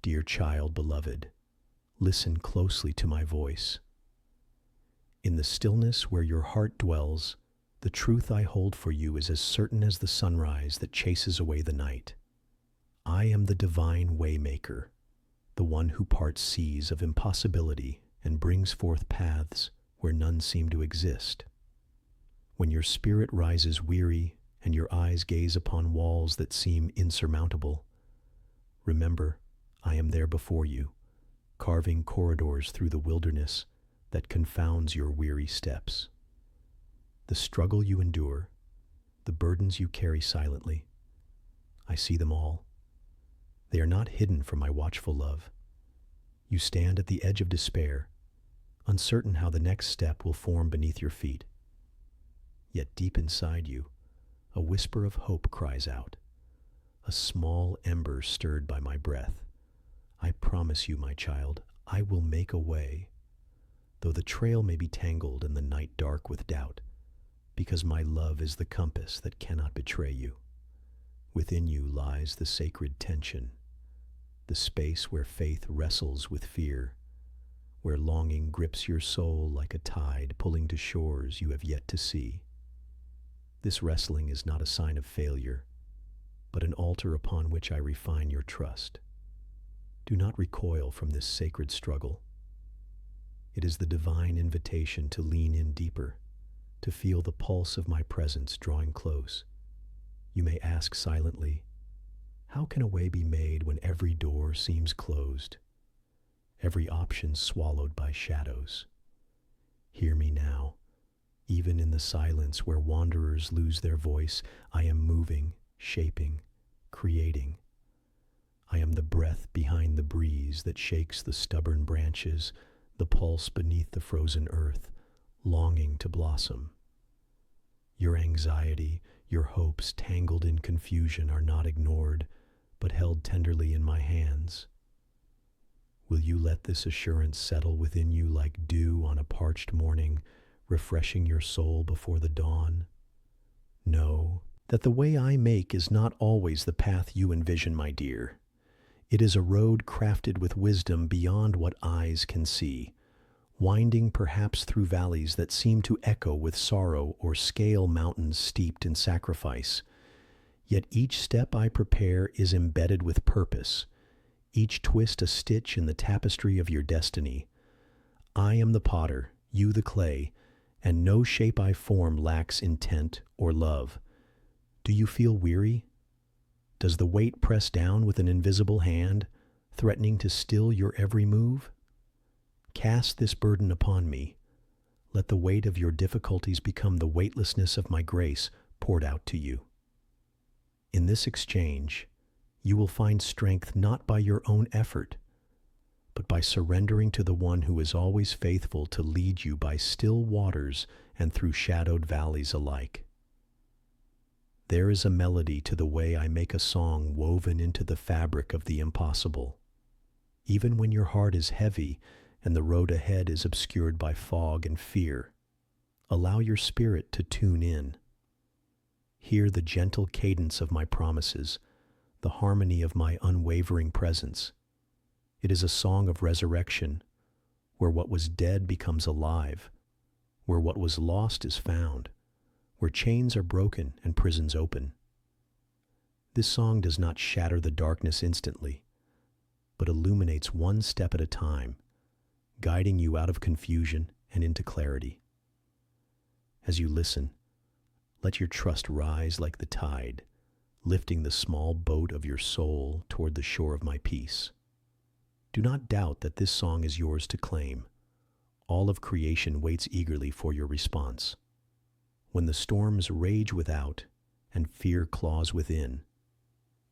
Dear child beloved, listen closely to my voice. In the stillness where your heart dwells, the truth I hold for you is as certain as the sunrise that chases away the night. I am the divine waymaker, the one who parts seas of impossibility and brings forth paths where none seem to exist. When your spirit rises weary and your eyes gaze upon walls that seem insurmountable, remember, I am there before you, carving corridors through the wilderness that confounds your weary steps. The struggle you endure, the burdens you carry silently, I see them all. They are not hidden from my watchful love. You stand at the edge of despair, uncertain how the next step will form beneath your feet. Yet deep inside you, a whisper of hope cries out, a small ember stirred by my breath. I promise you, my child, I will make a way, though the trail may be tangled and the night dark with doubt, because my love is the compass that cannot betray you. Within you lies the sacred tension, the space where faith wrestles with fear, where longing grips your soul like a tide pulling to shores you have yet to see. This wrestling is not a sign of failure, but an altar upon which I refine your trust. Do not recoil from this sacred struggle. It is the divine invitation to lean in deeper, to feel the pulse of my presence drawing close. You may ask silently, how can a way be made when every door seems closed, every option swallowed by shadows? Hear me now. Even in the silence where wanderers lose their voice, I am moving, shaping, creating. I am the breath behind the breeze that shakes the stubborn branches, the pulse beneath the frozen earth, longing to blossom. Your anxiety, your hopes tangled in confusion are not ignored, but held tenderly in my hands. Will you let this assurance settle within you like dew on a parched morning, refreshing your soul before the dawn? Know that the way I make is not always the path you envision, my dear. It is a road crafted with wisdom beyond what eyes can see, winding perhaps through valleys that seem to echo with sorrow or scale mountains steeped in sacrifice. Yet each step I prepare is embedded with purpose, each twist a stitch in the tapestry of your destiny. I am the potter, you the clay, and no shape I form lacks intent or love. Do you feel weary? Does the weight press down with an invisible hand, threatening to still your every move? Cast this burden upon me. Let the weight of your difficulties become the weightlessness of my grace poured out to you. In this exchange, you will find strength not by your own effort, but by surrendering to the one who is always faithful to lead you by still waters and through shadowed valleys alike. There is a melody to the way I make a song woven into the fabric of the impossible. Even when your heart is heavy and the road ahead is obscured by fog and fear, allow your spirit to tune in. Hear the gentle cadence of my promises, the harmony of my unwavering presence. It is a song of resurrection, where what was dead becomes alive, where what was lost is found, where chains are broken and prisons open. This song does not shatter the darkness instantly, but illuminates one step at a time, guiding you out of confusion and into clarity. As you listen, let your trust rise like the tide, lifting the small boat of your soul toward the shore of my peace. Do not doubt that this song is yours to claim. All of creation waits eagerly for your response. When the storms rage without and fear claws within,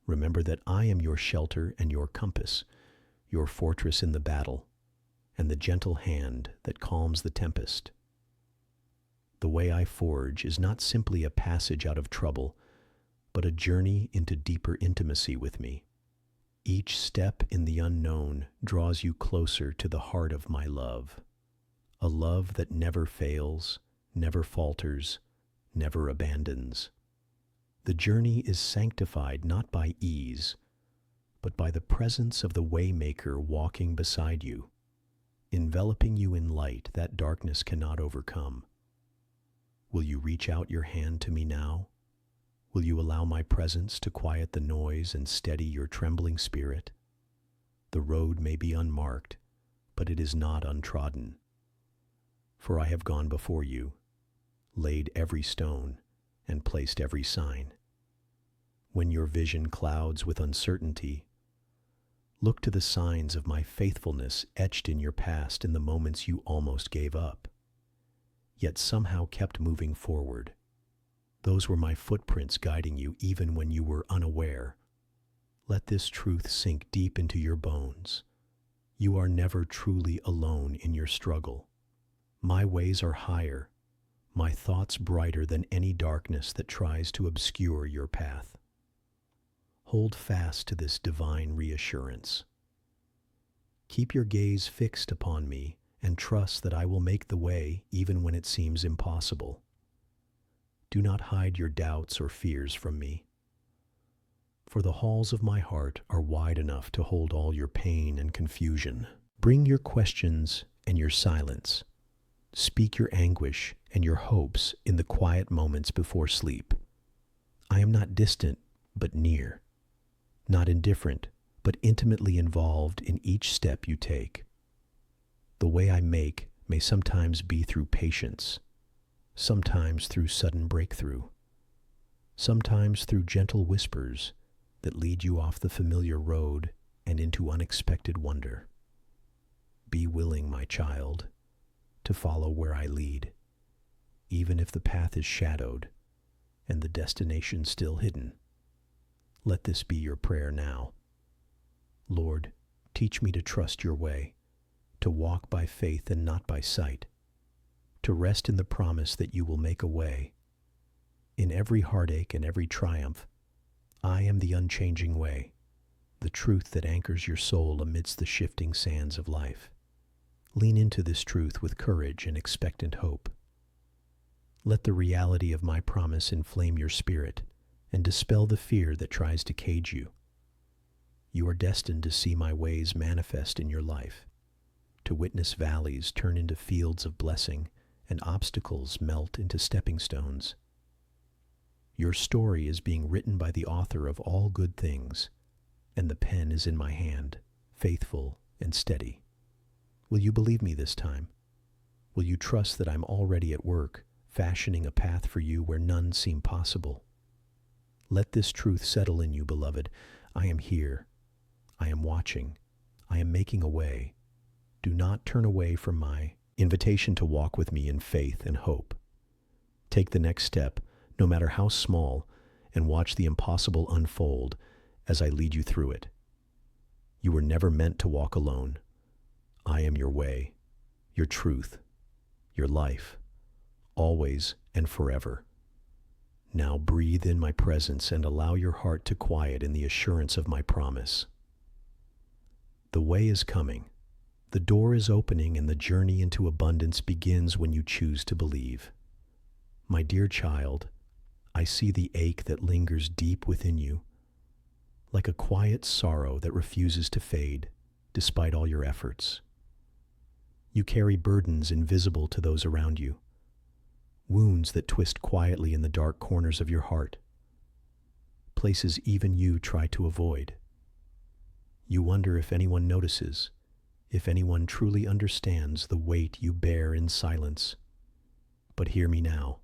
remember that I am your shelter and your compass, your fortress in the battle, and the gentle hand that calms the tempest. The way I forge is not simply a passage out of trouble, but a journey into deeper intimacy with me. Each step in the unknown draws you closer to the heart of my love, a love that never fails, never falters, never abandons. The journey is sanctified not by ease, but by the presence of the Waymaker walking beside you, enveloping you in light that darkness cannot overcome. Will you reach out your hand to me now? Will you allow my presence to quiet the noise and steady your trembling spirit? The road may be unmarked, but it is not untrodden. For I have gone before you, laid every stone, and placed every sign. When your vision clouds with uncertainty, look to the signs of my faithfulness etched in your past in the moments you almost gave up, yet somehow kept moving forward. Those were my footprints guiding you even when you were unaware. Let this truth sink deep into your bones. You are never truly alone in your struggle. My ways are higher, my thoughts brighter than any darkness that tries to obscure your path. Hold fast to this divine reassurance. Keep your gaze fixed upon me and trust that I will make the way even when it seems impossible. Do not hide your doubts or fears from me, for the halls of my heart are wide enough to hold all your pain and confusion. Bring your questions and your silence. Speak your anguish and your hopes in the quiet moments before sleep. I am not distant, but near. Not indifferent, but intimately involved in each step you take. The way I make may sometimes be through patience, sometimes through sudden breakthrough, sometimes through gentle whispers that lead you off the familiar road and into unexpected wonder. Be willing, my child, to follow where I lead, even if the path is shadowed and the destination still hidden. Let this be your prayer now. Lord, teach me to trust your way, to walk by faith and not by sight, to rest in the promise that you will make a way. In every heartache and every triumph, I am the unchanging way, the truth that anchors your soul amidst the shifting sands of life. Lean into this truth with courage and expectant hope. Let the reality of my promise inflame your spirit and dispel the fear that tries to cage you. You are destined to see my ways manifest in your life, to witness valleys turn into fields of blessing and obstacles melt into stepping stones. Your story is being written by the author of all good things, and the pen is in my hand, faithful and steady. Will you believe me this time? Will you trust that I'm already at work, fashioning a path for you where none seem possible? Let this truth settle in you, beloved. I am here. I am watching. I am making a way. Do not turn away from my invitation to walk with me in faith and hope. Take the next step, no matter how small, and watch the impossible unfold as I lead you through it. You were never meant to walk alone. I am your way, your truth, your life, always and forever. Now breathe in my presence and allow your heart to quiet in the assurance of my promise. The way is coming. The door is opening and the journey into abundance begins when you choose to believe. My dear child, I see the ache that lingers deep within you, like a quiet sorrow that refuses to fade despite all your efforts. You carry burdens invisible to those around you, wounds that twist quietly in the dark corners of your heart, places even you try to avoid. You wonder if anyone notices, if anyone truly understands the weight you bear in silence. But hear me now.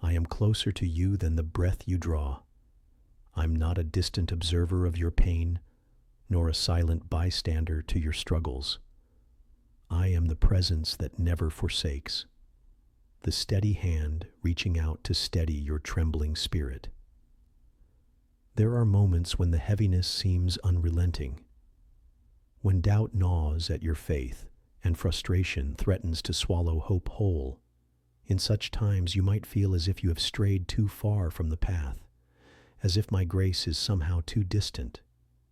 I am closer to you than the breath you draw. I'm not a distant observer of your pain, nor a silent bystander to your struggles. I am the presence that never forsakes, the steady hand reaching out to steady your trembling spirit. There are moments when the heaviness seems unrelenting, when doubt gnaws at your faith and frustration threatens to swallow hope whole. In such times you might feel as if you have strayed too far from the path, as if my grace is somehow too distant,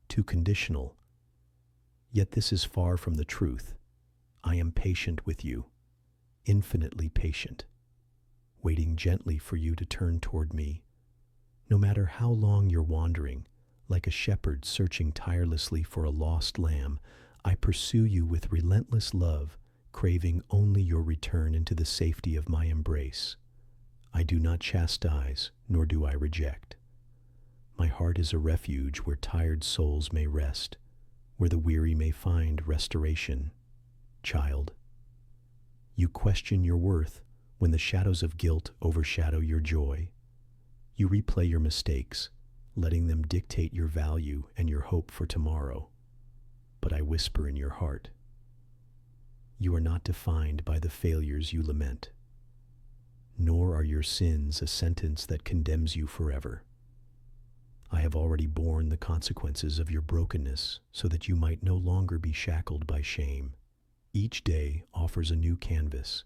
too conditional. Yet this is far from the truth. I am patient with you, infinitely patient, waiting gently for you to turn toward me. No matter how long you're wandering, Like a shepherd searching tirelessly for a lost lamb, I pursue you with relentless love, craving only your return into the safety of my embrace. I do not chastise, nor do I reject. My heart is a refuge where tired souls may rest, where the weary may find restoration. Child, you question your worth when the shadows of guilt overshadow your joy. You replay your mistakes, letting them dictate your value and your hope for tomorrow. But I whisper in your heart, you are not defined by the failures you lament, nor are your sins a sentence that condemns you forever. I have already borne the consequences of your brokenness so that you might no longer be shackled by shame. Each day offers a new canvas,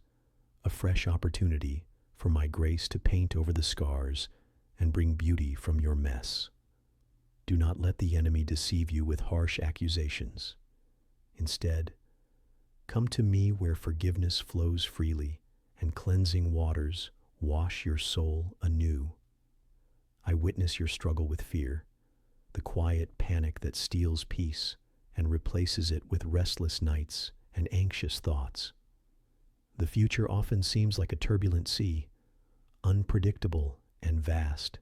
a fresh opportunity for my grace to paint over the scars and bring beauty from your mess. Do not let the enemy deceive you with harsh accusations. Instead, come to me where forgiveness flows freely and cleansing waters wash your soul anew. I witness your struggle with fear, the quiet panic that steals peace and replaces it with restless nights and anxious thoughts. The future often seems like a turbulent sea, unpredictable and vast,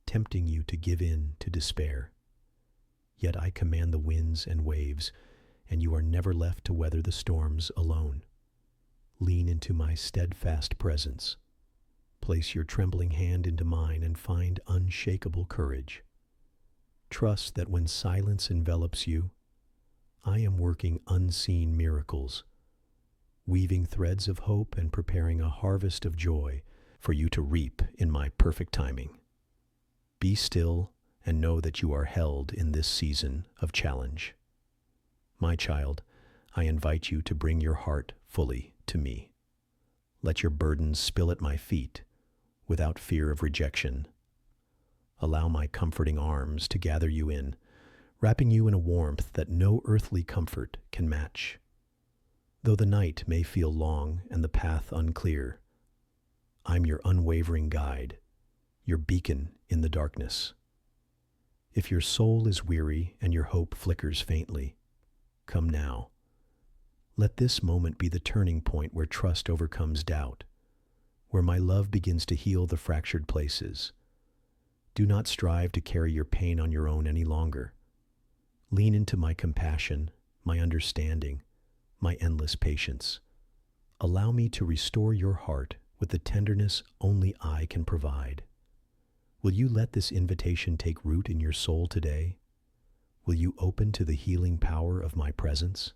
tempting you to give in to despair. Yet I command the winds and waves, and you are never left to weather the storms alone. Lean into my steadfast presence. Place your trembling hand into mine and find unshakable courage. Trust that when silence envelops you, I am working unseen miracles, weaving threads of hope and preparing a harvest of joy for you to reap in my perfect timing. Be still and know that you are held in this season of challenge. My child, I invite you to bring your heart fully to me. Let your burdens spill at my feet without fear of rejection. Allow my comforting arms to gather you in, wrapping you in a warmth that no earthly comfort can match. Though the night may feel long and the path unclear, I'm your unwavering guide, your beacon in the darkness. If your soul is weary and your hope flickers faintly, come now. Let this moment be the turning point where trust overcomes doubt, where my love begins to heal the fractured places. Do not strive to carry your pain on your own any longer. Lean into my compassion, my understanding, my endless patience. Allow me to restore your heart with the tenderness only I can provide. Will you let this invitation take root in your soul today? Will you open to the healing power of my presence?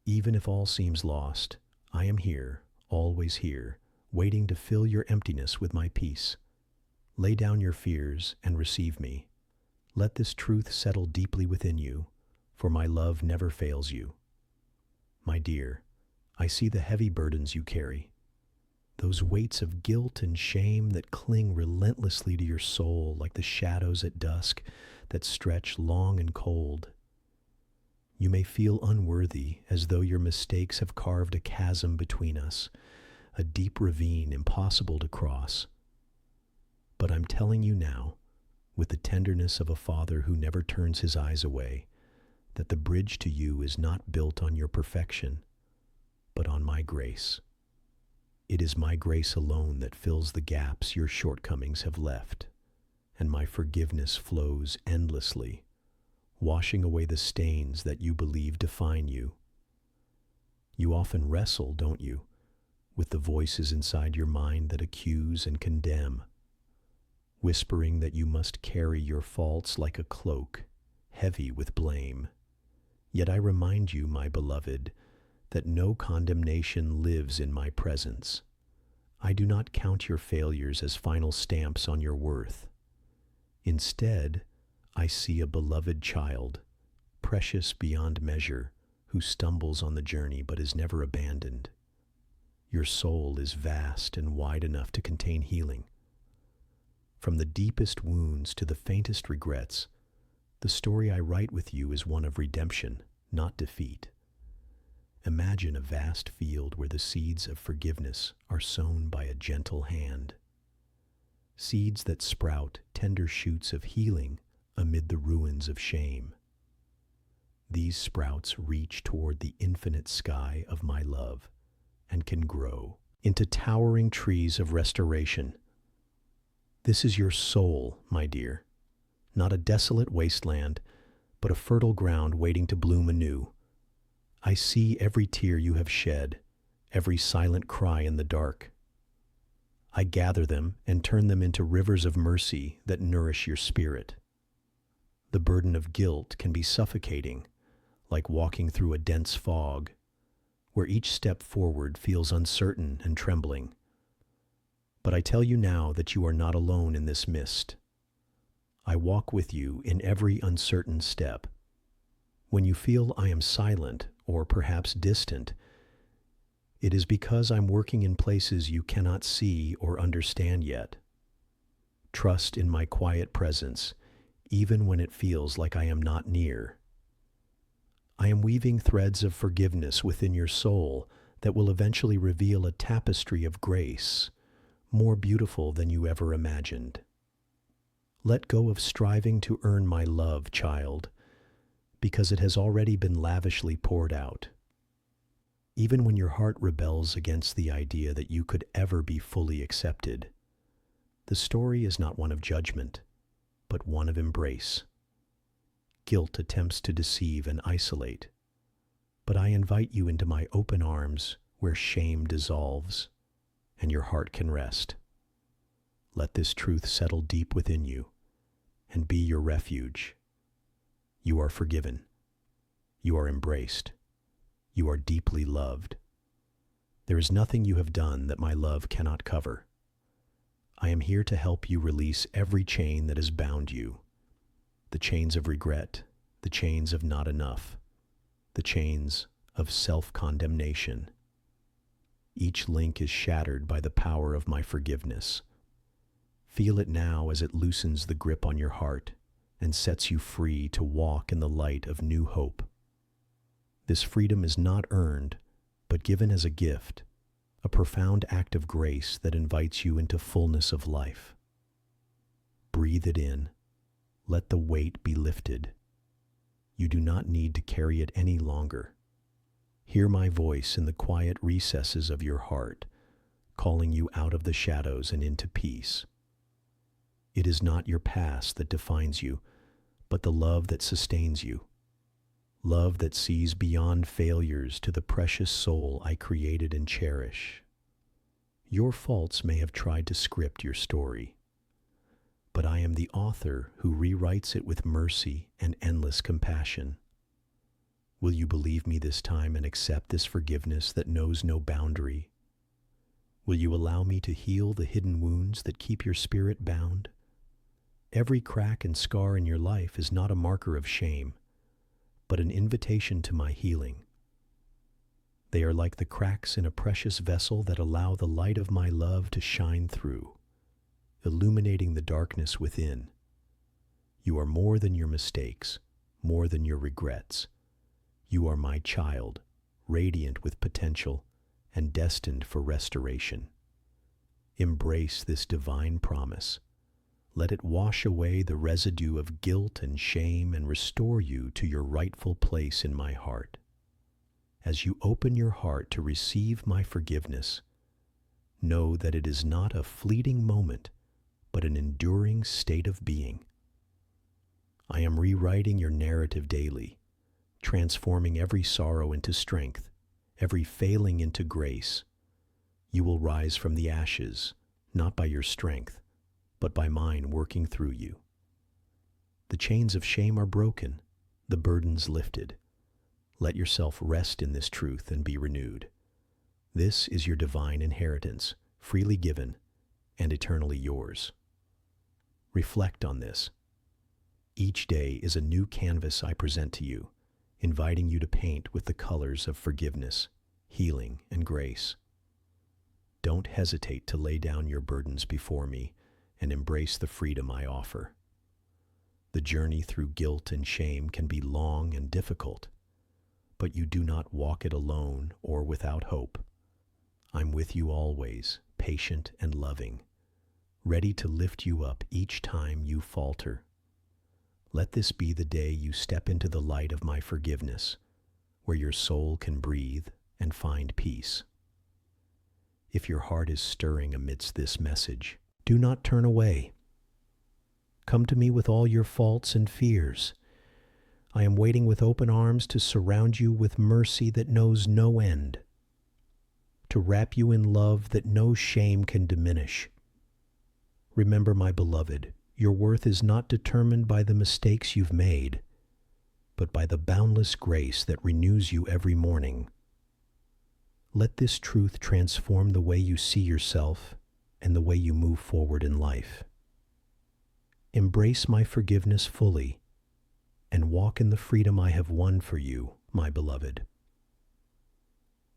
Even if all seems lost, I am here, always here, waiting to fill your emptiness with my peace. Lay down your fears and receive me. Let this truth settle deeply within you, for my love never fails you. My dear, I see the heavy burdens you carry, those weights of guilt and shame that cling relentlessly to your soul like the shadows at dusk that stretch long and cold. You may feel unworthy, as though your mistakes have carved a chasm between us, a deep ravine impossible to cross. But I'm telling you now, with the tenderness of a father who never turns his eyes away, that the bridge to you is not built on your perfection, but on my grace. It is my grace alone that fills the gaps your shortcomings have left, and my forgiveness flows endlessly, washing away the stains that you believe define you. You often wrestle, don't you, with the voices inside your mind that accuse and condemn, whispering that you must carry your faults like a cloak, heavy with blame. Yet I remind you, my beloved, that no condemnation lives in my presence. I do not count your failures as final stamps on your worth. Instead, I see a beloved child, precious beyond measure, who stumbles on the journey but is never abandoned. Your soul is vast and wide enough to contain healing. From the deepest wounds to the faintest regrets, the story I write with you is one of redemption, not defeat. Imagine a vast field where the seeds of forgiveness are sown by a gentle hand. Seeds that sprout tender shoots of healing amid the ruins of shame. These sprouts reach toward the infinite sky of my love and can grow into towering trees of restoration. This is your soul, my dear, not a desolate wasteland, but a fertile ground waiting to bloom anew. I see every tear you have shed, every silent cry in the dark. I gather them and turn them into rivers of mercy that nourish your spirit. The burden of guilt can be suffocating, like walking through a dense fog, where each step forward feels uncertain and trembling. But I tell you now that you are not alone in this mist. I walk with you in every uncertain step. When you feel I am silent or perhaps distant, it is because I'm working in places you cannot see or understand yet. Trust in my quiet presence, even when it feels like I am not near. I am weaving threads of forgiveness within your soul that will eventually reveal a tapestry of grace, more beautiful than you ever imagined. Let go of striving to earn my love, child, because it has already been lavishly poured out. Even when your heart rebels against the idea that you could ever be fully accepted, the story is not one of judgment, but one of embrace. Guilt attempts to deceive and isolate, but I invite you into my open arms where shame dissolves and your heart can rest. Let this truth settle deep within you and be your refuge. You are forgiven. You are embraced. You are deeply loved. There is nothing you have done that my love cannot cover. I am here to help you release every chain that has bound you. The chains of regret, the chains of not enough, the chains of self-condemnation. Each link is shattered by the power of my forgiveness. Feel it now as it loosens the grip on your heart and sets you free to walk in the light of new hope. This freedom is not earned, but given as a gift, a profound act of grace that invites you into fullness of life. Breathe it in. Let the weight be lifted. You do not need to carry it any longer. Hear my voice in the quiet recesses of your heart, calling you out of the shadows and into peace. It is not your past that defines you, but the love that sustains you. Love that sees beyond failures to the precious soul I created and cherish. Your faults may have tried to script your story, but I am the author who rewrites it with mercy and endless compassion. Will you believe me this time and accept this forgiveness that knows no boundary? Will you allow me to heal the hidden wounds that keep your spirit bound? Every crack and scar in your life is not a marker of shame, but an invitation to my healing. They are like the cracks in a precious vessel that allow the light of my love to shine through, illuminating the darkness within. You are more than your mistakes, more than your regrets. You are my child, radiant with potential and destined for restoration. Embrace this divine promise. Let it wash away the residue of guilt and shame and restore you to your rightful place in my heart. As you open your heart to receive my forgiveness, know that it is not a fleeting moment, but an enduring state of being. I am rewriting your narrative daily, transforming every sorrow into strength, every failing into grace. You will rise from the ashes, not by your strength, but by mine working through you. The chains of shame are broken, the burdens lifted. Let yourself rest in this truth and be renewed. This is your divine inheritance, freely given and eternally yours. Reflect on this. Each day is a new canvas I present to you, inviting you to paint with the colors of forgiveness, healing, and grace. Don't hesitate to lay down your burdens before me and embrace the freedom I offer. The journey through guilt and shame can be long and difficult, but you do not walk it alone or without hope. I'm with you always, patient and loving, ready to lift you up each time you falter. Let this be the day you step into the light of my forgiveness, where your soul can breathe and find peace. If your heart is stirring amidst this message, do not turn away. Come to me with all your faults and fears. I am waiting with open arms to surround you with mercy that knows no end, to wrap you in love that no shame can diminish. Remember, my beloved, your worth is not determined by the mistakes you've made, but by the boundless grace that renews you every morning. Let this truth transform the way you see yourself and the way you move forward in life. Embrace my forgiveness fully and walk in the freedom I have won for you, my beloved.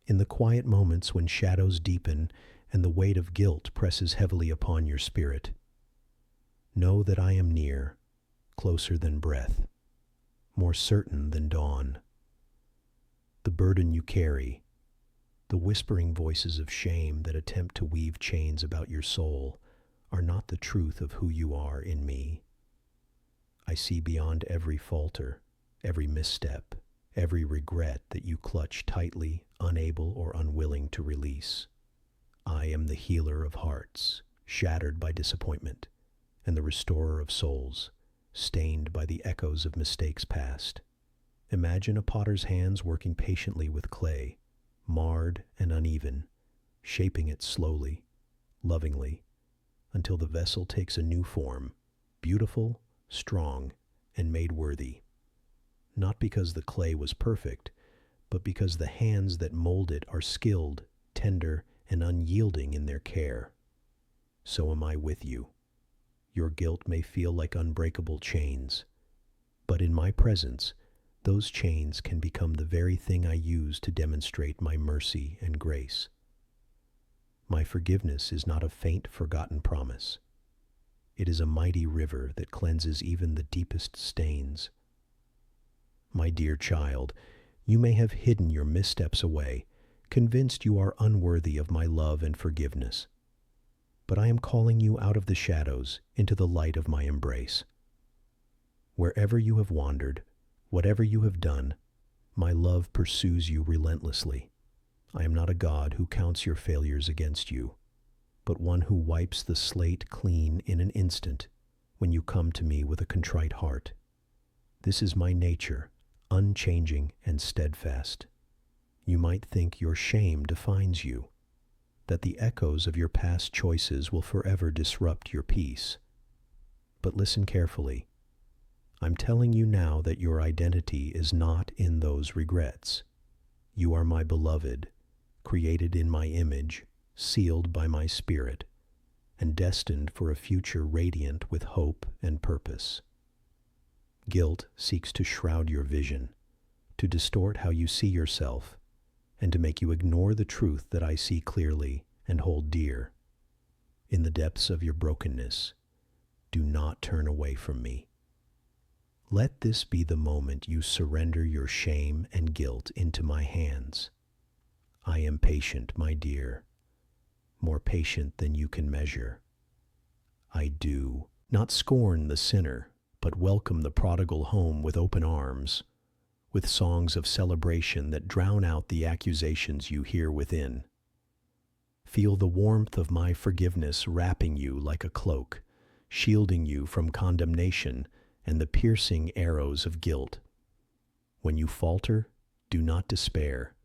In the quiet moments when shadows deepen and the weight of guilt presses heavily upon your spirit, know that I am near, closer than breath, more certain than dawn. The burden you carry, the whispering voices of shame that attempt to weave chains about your soul, are not the truth of who you are in me. I see beyond every falter, every misstep, every regret that you clutch tightly, unable or unwilling to release. I am the healer of hearts, shattered by disappointment, and the restorer of souls, stained by the echoes of mistakes past. Imagine a potter's hands working patiently with clay, marred and uneven, shaping it slowly, lovingly, until the vessel takes a new form, beautiful, strong, and made worthy. Not because the clay was perfect, but because the hands that mold it are skilled, tender, and unyielding in their care. So am I with you. Your guilt may feel like unbreakable chains, but in my presence, those chains can become the very thing I use to demonstrate my mercy and grace. My forgiveness is not a faint, forgotten promise. It is a mighty river that cleanses even the deepest stains. My dear child, you may have hidden your missteps away, convinced you are unworthy of my love and forgiveness. But I am calling you out of the shadows into the light of my embrace. Wherever you have wandered, whatever you have done, my love pursues you relentlessly. I am not a God who counts your failures against you, but one who wipes the slate clean in an instant when you come to me with a contrite heart. This is my nature, unchanging and steadfast. You might think your shame defines you, that the echoes of your past choices will forever disrupt your peace. But listen carefully. I'm telling you now that your identity is not in those regrets. You are my beloved, created in my image, sealed by my spirit, and destined for a future radiant with hope and purpose. Guilt seeks to shroud your vision, to distort how you see yourself, and to make you ignore the truth that I see clearly and hold dear. In the depths of your brokenness, do not turn away from me. Let this be the moment you surrender your shame and guilt into my hands. I am patient, my dear, more patient than you can measure. I do not scorn the sinner, but welcome the prodigal home with open arms, with songs of celebration that drown out the accusations you hear within. Feel the warmth of my forgiveness wrapping you like a cloak, shielding you from condemnation and the piercing arrows of guilt. When you falter, do not despair.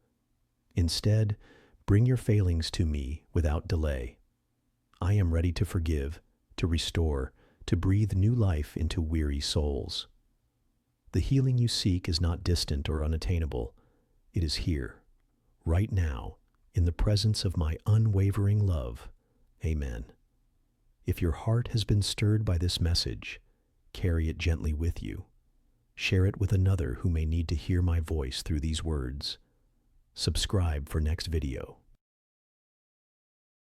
Instead, bring your failings to me without delay. I am ready to forgive, to restore, to breathe new life into weary souls. The healing you seek is not distant or unattainable. It is here, right now, in the presence of my unwavering love. Amen. If your heart has been stirred by this message, carry it gently with you. Share it with another who may need to hear my voice through these words. Subscribe for next video.